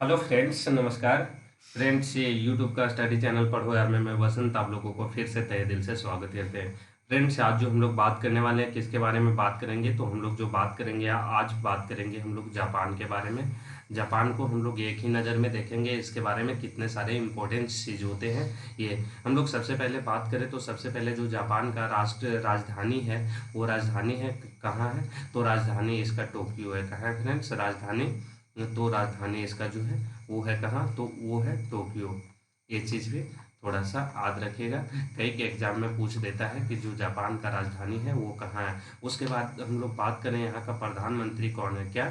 Hello friends, नमस्कार। Friends, ये YouTube का स्टडी चैनल पढ़ो यार में मैं वसंत आप लोगों को फिर से तहे दिल से स्वागत करते हैं। फ्रेंड्स, आज जो हम लोग बात करने वाले हैं किसके बारे में बात करेंगे, तो हम लोग जो बात करेंगे आज बात करेंगे हम लोग जापान के बारे में। जापान को हम लोग एक ही नज़र में देखेंगे, इसके बारे में कितने सारे इंपॉर्टेंट चीज़ होते हैं। ये हम लोग सबसे पहले बात करें तो सबसे पहले जो जापान का राष्ट्र राजधानी है, वो राजधानी है कहाँ है, तो राजधानी इसका टोक्यो है। कहाँ है फ्रेंड्स राजधानी, तो राजधानी इसका जो है वो है कहाँ, तो वो है टोक्यो। ये चीज़ भी थोड़ा सा याद रखिएगा, कई के एग्जाम में पूछ देता है कि जो जापान का राजधानी है वो कहाँ है। उसके बाद हम लोग बात करें यहाँ का प्रधानमंत्री कौन है, क्या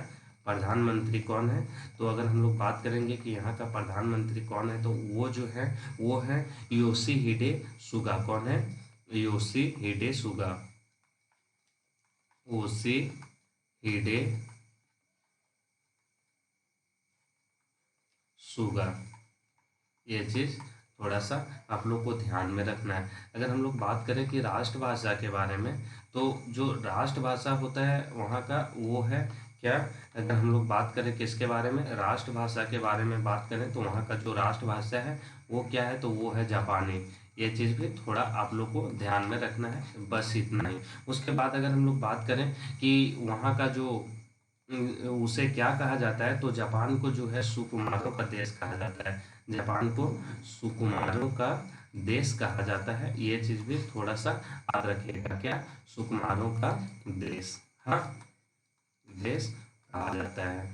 प्रधानमंत्री कौन है, तो अगर हम लोग बात करेंगे कि यहाँ का प्रधानमंत्री कौन है, तो वो जो है वो है योशिहिडे सुगा। कौन है? योशिहिडे सुगा। योशिहिडे सुगा। ये चीज़ थोड़ा सा आप लोग को ध्यान में रखना है। अगर हम लोग बात करें कि राष्ट्रभाषा के बारे में, तो जो राष्ट्रभाषा होता है वहाँ का वो है क्या, अगर हम लोग बात करें किसके बारे में, राष्ट्रभाषा के बारे में बात करें, तो वहाँ का जो राष्ट्रभाषा है वो क्या है, तो वो है जापानी। ये चीज़ भी थोड़ा आप लोग को ध्यान में रखना है, बस इतना ही। उसके बाद अगर हम लोग बात करें कि वहाँ का जो उसे क्या कहा जाता है, तो जापान को जो है सुकुमारों का देश कहा जाता है। जापान को सुकुमारों का देश कहा जाता है। ये चीज भी थोड़ा सा याद रखिएगा, क्या सुकुमारों का देश, हाँ, देश कहा जाता है।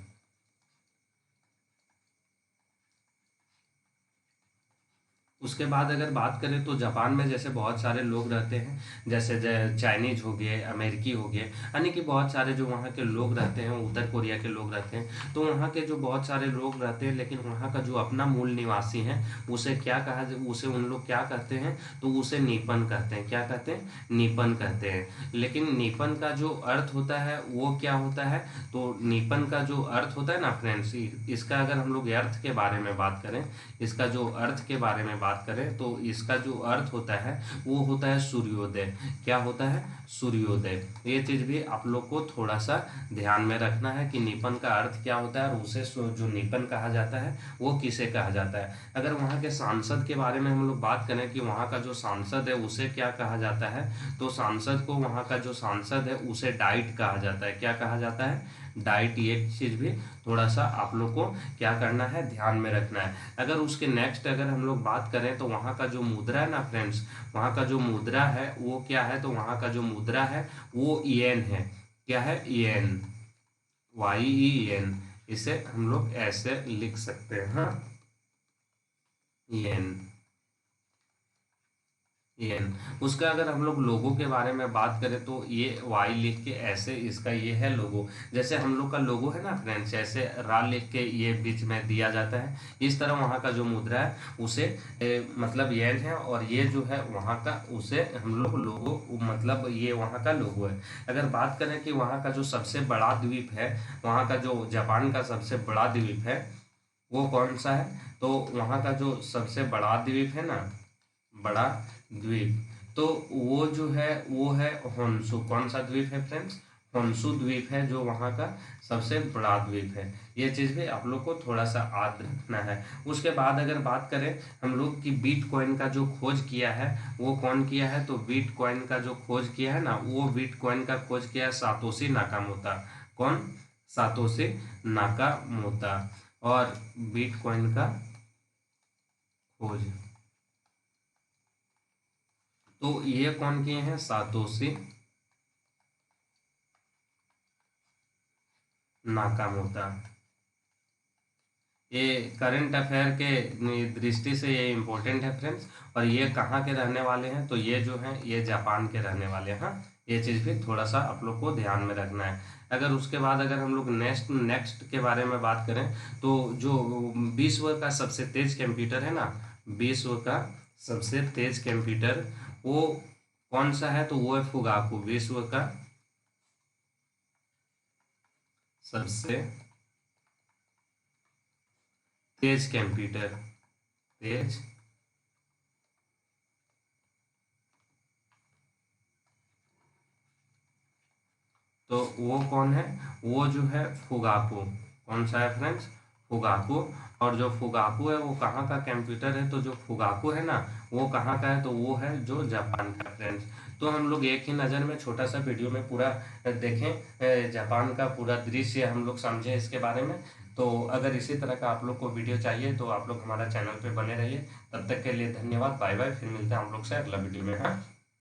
उसके बाद अगर बात करें तो जापान में जैसे बहुत सारे लोग रहते हैं, जैसे चाइनीज हो गए, अमेरिकी हो गए, यानी कि बहुत सारे जो वहाँ के लोग रहते हैं, उत्तर कोरिया के लोग रहते हैं। तो वहाँ के जो बहुत सारे लोग रहते हैं, लेकिन वहाँ का जो अपना मूल निवासी है उसे क्या कहा, उसे उन लोग क्या कहते हैं, तो उसे नीपन कहते हैं। क्या कहते हैं? नीपन कहते हैं। लेकिन नीपन का जो अर्थ होता है वो क्या होता है, तो नीपन का जो अर्थ होता है ना फ्रेंड्स, इसका अगर हम लोग अर्थ के बारे में बात करें, इसका जो अर्थ के बारे में बात करें, तो इसका जो अर्थ होता है वो होता है सूर्योदय। क्या होता है? सूर्योदय। ये चीज भी आप लोग को थोड़ा सा ध्यान में रखना है कि निपन का अर्थ क्या होता है, और उसे जो निपन कहा जाता है वो किसे कहा जाता है। अगर वहाँ के सांसद के बारे में हम लोग बात करें कि वहाँ का जो सांसद है उसे क्या कहा जाता है, तो सांसद को, वहाँ का जो सांसद है उसे डाइट कहा जाता है। क्या कहा जाता है? डाइट। ये चीज भी थोड़ा सा आप लोग को क्या करना है, ध्यान में रखना है। अगर उसके नेक्स्ट अगर हम लोग बात करें तो वहाँ का जो मुद्रा है ना फ्रेंड्स, वहाँ का जो मुद्रा है वो क्या है, तो वहाँ का जो मुद्रा है वो येन है। क्या है? येन। YEN। इसे हम लोग ऐसे लिख सकते हैं, हाँ, येन। येन। उसका अगर हम लोग लोगो के बारे में बात करें तो ये वाई लिख के ऐसे इसका ये है लोगो। जैसे हम लोग का लोगो है ना फ्रेंड्स, ऐसे रा लिख के ये बीच में दिया जाता है। इस तरह वहाँ का जो मुद्रा है उसे मतलब येन है, और ये जो है वहाँ का उसे हम लोग लोगो, मतलब ये वहाँ का लोगो है। अगर बात करें कि वहाँ का जो सबसे बड़ा द्वीप है, वहाँ का जो जापान का सबसे बड़ा द्वीप है वो कौन सा है, तो वहाँ का जो सबसे बड़ा द्वीप है ना, बड़ा द्वीप, तो वो जो है वो है होन्सु। कौन सा द्वीप है फ्रेंड्स? होन्सु द्वीप है जो वहाँ का सबसे बड़ा द्वीप है। ये चीज़ भी आप लोग को थोड़ा सा याद रखना है। उसके बाद अगर बात करें हम लोग की बिटकॉइन का जो खोज किया है वो कौन किया है, तो बिटकॉइन का जो खोज किया है ना, वो बिटकॉइन का खोज किया है सातोशी नाकामोटा। कौन? सातोशी नाकामोटा। और बिटकॉइन का खोज, तो ये कौन किए हैं? सातोशी नाकामोटा। ये करंट अफेयर के दृष्टि से ये इम्पोर्टेंट है फ्रेंड्स। और ये कहाँ के रहने वाले हैं, तो ये जो हैं ये जापान के रहने वाले हैं, हाँ। ये चीज़ भी थोड़ा सा आप लोग को ध्यान में रखना है। अगर उसके बाद अगर हम लोग नेक्स्ट नेक्स्ट के बारे में बात करें, तो जो विश्व का सबसे तेज कंप्यूटर है ना, विश्व का सबसे तेज कंप्यूटर वो कौन सा है, तो वो है फुगाकू। विश्व का सबसे तेज कंप्यूटर, तेज तो वो कौन है, वो जो है फुगाकू। कौन सा है फ्रेंड्स? फुगाकू। और जो फुगाकू है वो कहाँ का कंप्यूटर है, तो जो फुगाकू है ना वो कहाँ का है, तो वो है जो जापान का फ्रेंड्स। तो हम लोग एक ही नज़र में छोटा सा वीडियो में पूरा देखें, जापान का पूरा दृश्य हम लोग समझें इसके बारे में। तो अगर इसी तरह का आप लोग को वीडियो चाहिए तो आप लोग हमारा चैनल पे बने रहिए। तब तक के लिए धन्यवाद, बाय बाय, फिर मिलते हैं हम लोग से अगला वीडियो में। हाँ।